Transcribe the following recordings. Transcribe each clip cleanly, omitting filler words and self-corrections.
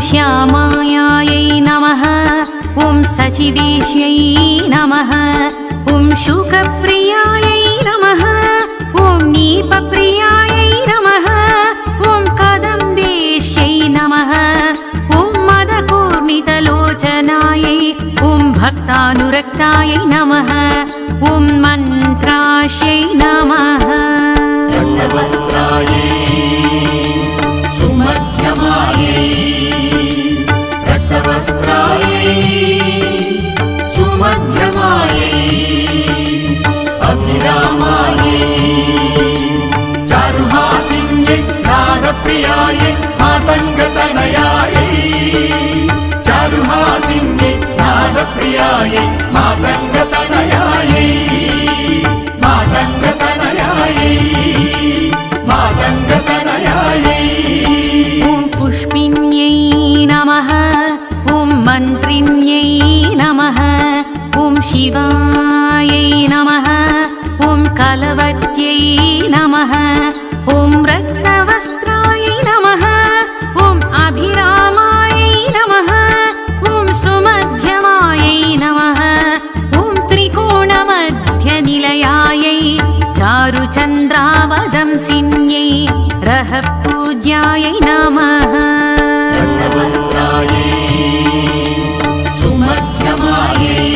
श्यामायायै नमः। ॐ सचिवेश्यै नमः। ॐ शुकप्रियायै नमः। ॐ नीपप्रियायै नमः। ॐ कदम्बेश्यै नमः। ॐ मदपूर्णितलोचनायै ॐ भक्तानुरक्तायै नमः। ॐ मन्त्रास्यै नमः। रक्तवस्त्रायै सुमध्यमायै रक्तवस्त्रायै सुमध्यमायै अभिरामायै चारुहासिन्यै नादप्रियायै मातङ्गतनयायै चारुहासिन्यै नादप्रियायै मातङ्गतनयायै मातङ्गतनयायै मातङ्गतनयायै। ॐ पुष्पिन्यै नमः। ॐ मन्त्रिण्यै नमः। ॐ शिवायै नमः। ॐ कलवत्यै नमः। ॐ रक्तवस्त्रायै नमः। ॐ अभिरामायै नमः। ॐ सुमध्यमायै नमः। ॐ त्रिकोणमध्यनिलयायै चारुचन्द्रावदंसिन्यै रहपूज्यायै नमः। रक्तवस्त्रायै सुमध्यमायै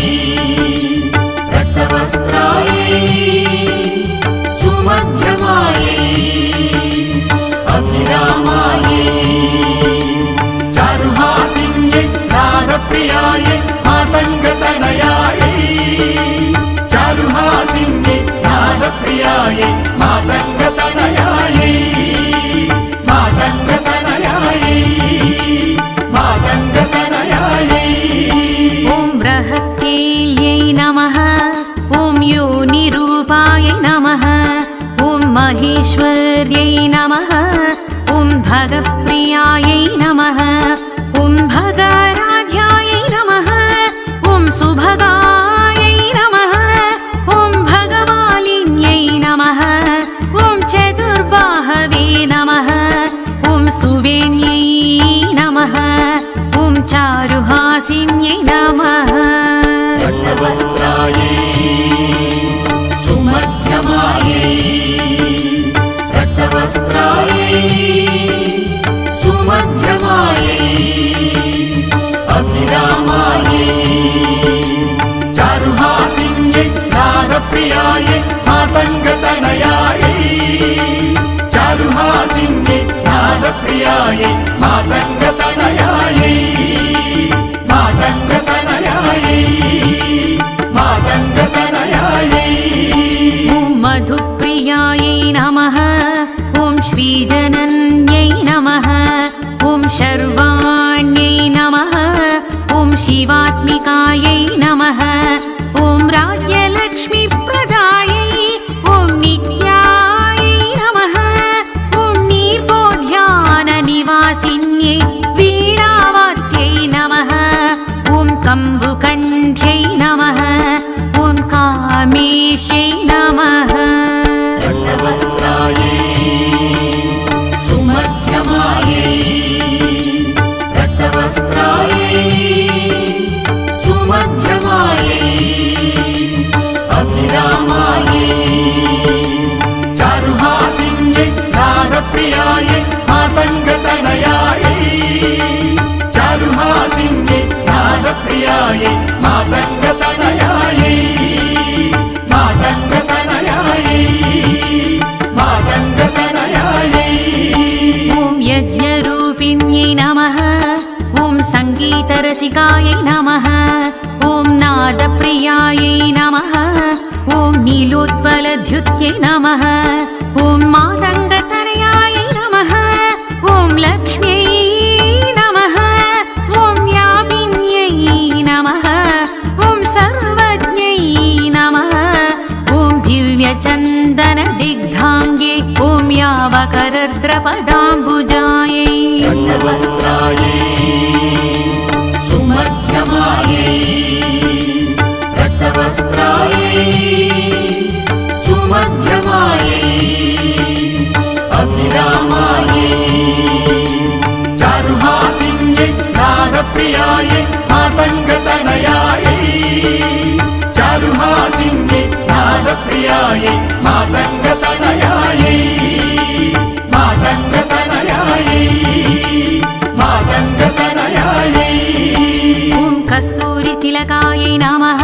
रक्तवस्त्रायै सुमध्यमायै अभिरामायै चारुहासिन्यै नादप्रियायै मातङ्गतनयायै चारुहासिन्यै नादप्रियायै मातङ्गतनयायै मातङ्गतनयायै मातङ्गतनयायै। ॐ बृहत्यै नमः। ॐ योनिरूपायै नमः। ॐ महेश्वर्यै नमः। ॐ भगप्रियायै नमः। ॐ भगाराध्यायै नमः। ॐ सुभगायै नमः। ॐ भगमालिन्यै नमः। ॐ चतुर्बाहवे नमः। ॐ सुवेण्यै नमः। ॐ चारुहासिन्यै नमः। रक्तवस्त्रायै सुमध्यमायै रक्तवस्त्रायै सुमध्यमायै अभिरामायै चारुहासिन्यै नादप्रियायै मातङ्गतनयायै चारुहासिन्यै नादप्रियायै मातङ्गतनयायै मातङ्गतनयायै मातङ्गतनयायै। ॐ मधुप्रियायै नमः। ॐ श्रीजनन्यै नमः। ॐ शर्वाण्यै नमः। ॐ शिवात्मिकायै नमः। ॐ राज्यलक्ष्मीप्रदायै ॐ नित्यायै नमः। ॐ नीपोध्याननिवासिन्यै वीणावाद्यै नमः। ॐ कम्बुकण्ठ्यै नमः। ॐ कामेश्यै नमः। रक्तवस्त्रायै सुमध्यमायै रक्तवस्त्रायै सुमध्यमायै अभिरामायै चारुहासिन्यै नादप्रियायै मातङ्गतनयायै चारुहासिन्यै नादप्रियायै मातङ्गतनयायै मातङ्गतनयायै मातङ्गतनयायै। ॐ यज्ञरूपिण्यै नमः। ॐ सङ्गीतरसिकायै नमः। ॐ नादप्रियायै नमः। ॐ नीलोत्पलद्युत्यै नमः। ॐ मातङ्गतनयायै नमः। ॐ लक्ष्म्यै नमः। ॐ व्यापिन्यै नमः। ॐ सर्वज्ञै नमः। ॐ दिव्यचन्दनदिग्धाङ्गे ॐ यावकरद्रपदाम्बुजायै रक्तवस्त्रायै सुमध्यमायै रक्तवस्त्रायै सुमध्यमायै अभिरामायै चारुहासिन्यै नादप्रियायै मातङ्गतनयायै चारुहासिन्यै नादप्रियायै मातङ्गतनयायै मातङ्गतनयायै मातङ्गतनयायै ॐ कस्तूरितिलकायै नमः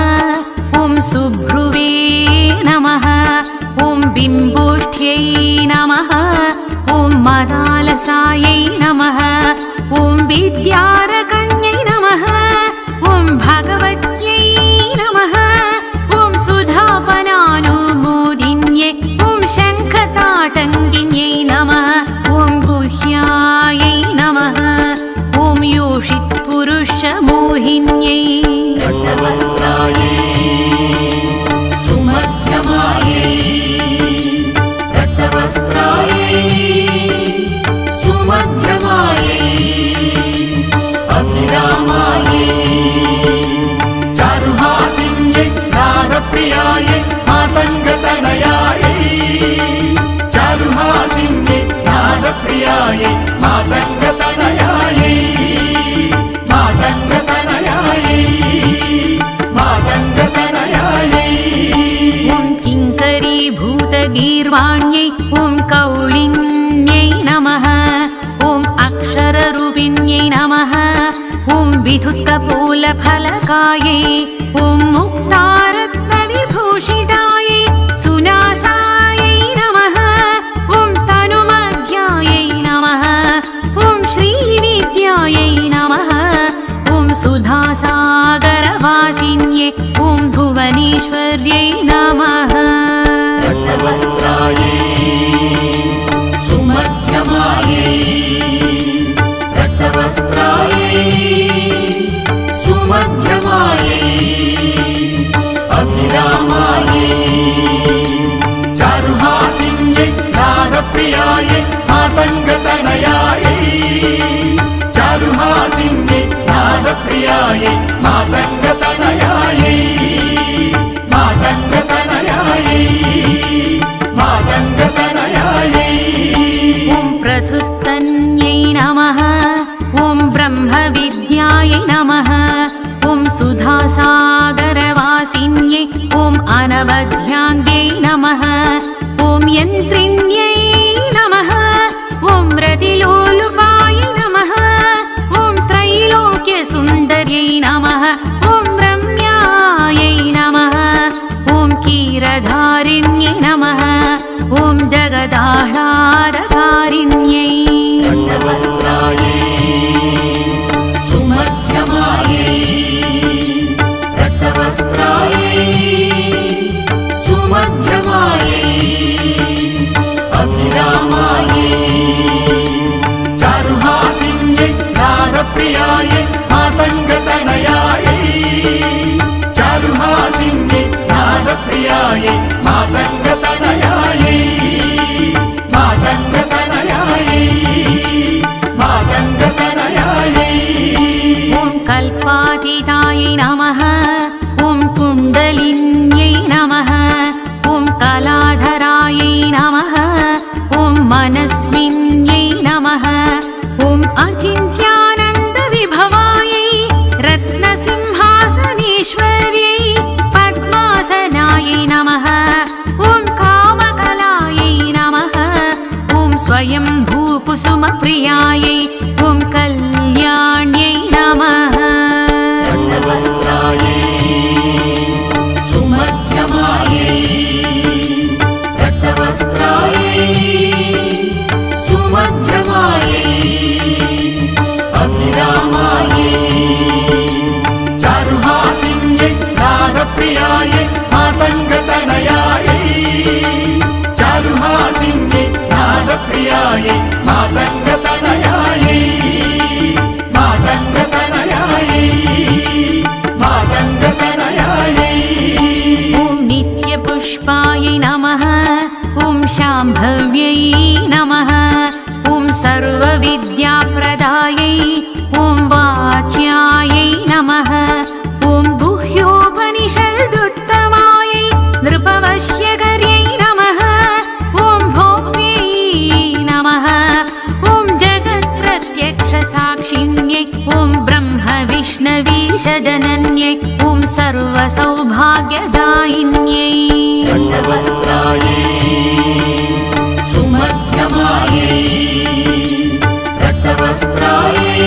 ॐ सुभ्रुवे नमः ॐ बिम्बोष्ठ्यै नमः ॐ मदालसायै नमः ॐ विद्यारकन्यै नमः ॐ भगवत्यै नमः ॐ सुधापनानुमोदिन्यै ॐ शङ्खताटङ्गिन्यै नमः ॐ गुह्यायै नमः ॐ योषित्पुरुषमोहिन्यै रक्तवस्त्रायै सुमध्यमायै रक्तवस्त्रायै सुमध्यमायै अभिरामायै चारुहासिन्यै नादप्रियायै मातङ्गतनयायै चारुहासिन्यै नादप्रियायै मातङ्गतनयायै मातङ्गतनयायै मातङ्गतनयायै ॐ किङ्करीभूतगीर्वाण्यै ॐ कौलिन्यै नमः ॐ अक्षररूपिण्यै नमः ॐ विधुत्कपोलफलकायै ॐ मुक्तारत्नविभूषितायै सुनासायै नमः ॐ तनुमध्यायै नमः ॐ श्रीविद्यायै नमः ॐ सुधासागरवासिन्यै ॐ भुवनेश्वर्यै नमः रक्तवस्त्रायै सुमध्यमायै रक्तवस्त्रायै सुमध्यमायै अभिरामायै चारुहासिन्यै नादप्रियायै मातङ्गतनयायै चारुहासिन्यै नादप्रियायै मातङ्गतनयायै मातङ्गतनयायै मातङ्गतनयायै ॐ प्रथुस्तन्यै नमः ॐ ब्रह्मविद्यायै नमः ॐ सुधासागरवासिन्यै ॐ अनवध्याङ्ग्यै नमः ॐ यन्त्रिण्यै नमः ॐ रतिलोलुपायै नमः ॐ त्रैलोक्यसुन्दर्यै नमः ॐ रम्यायै नमः ॐ क्षीरधारिण्यै नमः ॐ जगदाह्लादकारिण्यै रक्तवस्त्रायै सुमध्यमायै रक्तवस्त्रायै सुमध्यमायै अभिरामायै चारुहासिन्यै नादप्रियायै मातङ्गतनयायै चारुहासिन्यै नादप्रियायै मातङ्गतनयायै मातङ्गतनयायै मातङ्गतनयायै ॐ कल्पातीतायै नमः ॐ कुण्डलिन्यै नमः ॐ कलाधरायै नमः ॐ मनस्विन्यै नमः ॐ अचिन्त्यानन्दविभवायै रत्नसिंहासनेश्वर्यै पद्मासनायै नमः ॐ कामकलायै नमः ॐ स्वयंभूकुसुमप्रियायै ॐ कल्याण्यै नमः रक्तवस्त्रायै सुमध्यमायै रक्तवस्त्रायै सुमध्यमायै अभिरामायै चारुहासिन्यै नादप्रियायै मातङ्गतनयायै चारुहासिन्यै नादप्रियायै मातङ्गतनयायै मातङ्गतनयायै मातङ्गतनयायै ॐ नित्यपुष्पायै नमः ॐ शाम्भव्यै नमः ॐ सर्वविद्याप्रदायै ॐ वाच्यायै नमः ॐ गुह्योपनिषदुत्तमायै नृपवश्यकर्यै नमः ॐ भोक्त्यै नमः ॐ जगत्प्रत्यक्षसाक्षिण्यै ॐ ब्रह्म वैष्णवीशजनन्यै ॐ सर्वसौभाग्यदायिन्यै रक्तवस्त्रायै सुमध्यमायै रक्तवस्त्रायै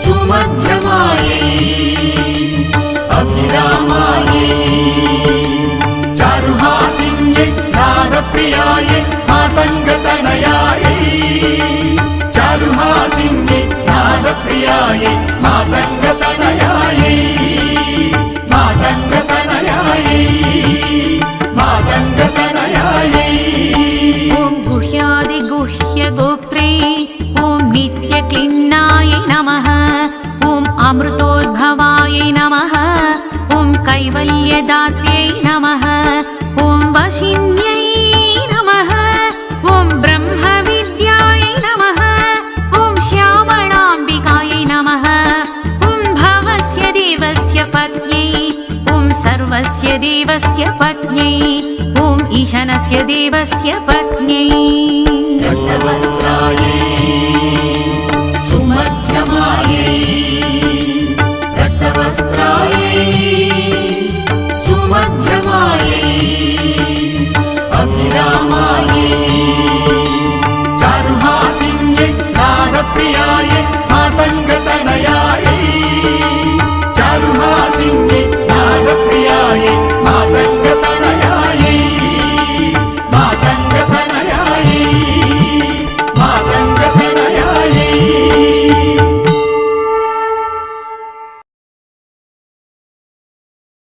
सुमध्यमायै अभिरामायै चारुहासिन्यै नादप्रियायै मातङ्गतनयायै चारुहासिन्यै नादप्रियायै मातङ्गतनयायै मातङ्गतनयायै मातङ्गतनयायै ॐ गुह्यादिगुह्यगोप्त्रे ॐ नित्यक्लिन्नायै नमः ॐ अमृतोद्भवायै नमः ॐ कैवल्यदात्र्यै नमः ॐ वशिन्यै नमः ॐ ब्रह्मविद्यायै नमः ॐ श्यामणाम्बिकायै नमः ॐ भवस्य देवस्य पत्न्यै ॐ सर्वस्य देवस्य पत्न्यै ॐ ईशानस्य देवस्य पत्न्यै रक्तवस्त्रायै सुमध्यमायै रक्तवस्त्रायै सुमध्यमायै अभिरामायै चारुहासिन्यै नादप्रियायै मातङ्गतनयायै